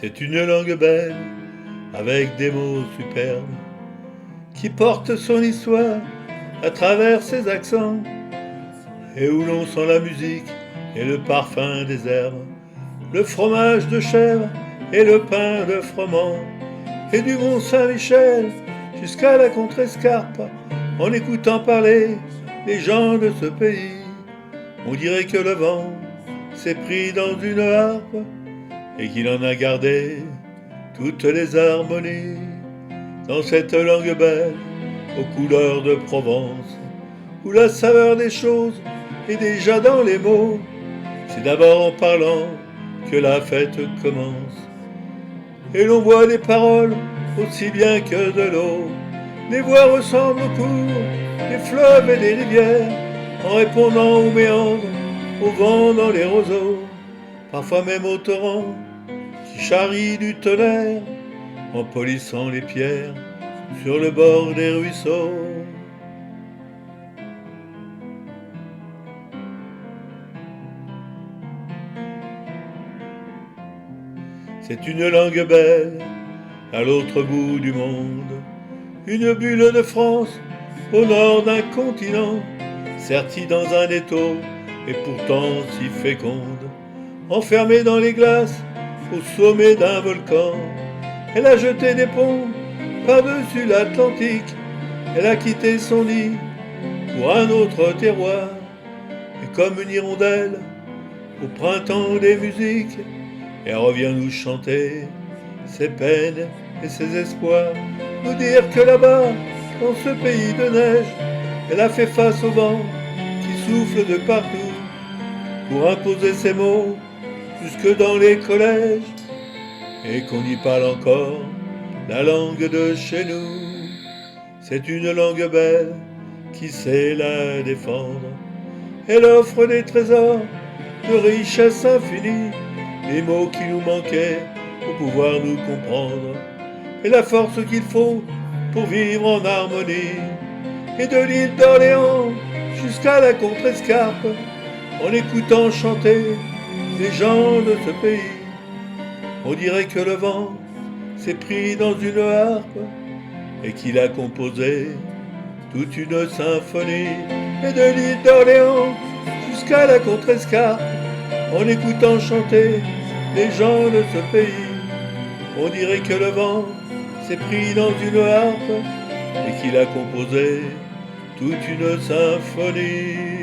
C'est une langue belle, avec des mots superbes, qui porte son histoire à travers ses accents, et où l'on sent la musique et le parfum des herbes, le fromage de chèvre et le pain de froment, et du Mont Saint-Michel jusqu'à la Contrescarpe, en écoutant parler les gens de ce pays. On dirait que le vent s'est pris dans une harpe et qu'il en a gardé toutes les harmonies. Dans cette langue belle, aux couleurs de Provence, où la saveur des choses est déjà dans les mots, c'est d'abord en parlant que la fête commence. Et l'on boit des paroles aussi bien que de l'eau. Les voix ressemblent aux cours, des fleuves et des rivières, en répondant aux méandres, au vent dans les roseaux, parfois même au torrent qui charrie du tonnerre, en polissant les pierres sur le bord des ruisseaux. C'est une langue belle, à l'autre bout du monde, une bulle de France, au nord d'un continent, sertie dans un étau, et pourtant si féconde. Enfermée dans les glaces, au sommet d'un volcan, elle a jeté des ponts par-dessus l'Atlantique, elle a quitté son nid pour un autre terroir, et comme une hirondelle, au printemps des musiques, elle revient nous chanter ses peines et ses espoirs, nous dire que là-bas, dans ce pays de neige, elle a fait face au vent qui souffle de partout, pour imposer ses mots jusque dans les collèges, et qu'on y parle encore la langue de chez nous. C'est une langue belle qui sait la défendre. Elle offre des trésors de richesse infinie, les mots qui nous manquaient pour pouvoir nous comprendre, et la force qu'il faut pour vivre en harmonie. Et de l'île d'Orléans jusqu'à la Contrescarpe, en écoutant chanter les gens de ce pays, on dirait que le vent s'est pris dans une harpe et qu'il a composé toute une symphonie. Et de l'île d'Orléans jusqu'à la Contrescarpe, en écoutant chanter les gens de ce pays, on dirait que le vent s'est pris dans une harpe et qu'il a composé toute une symphonie.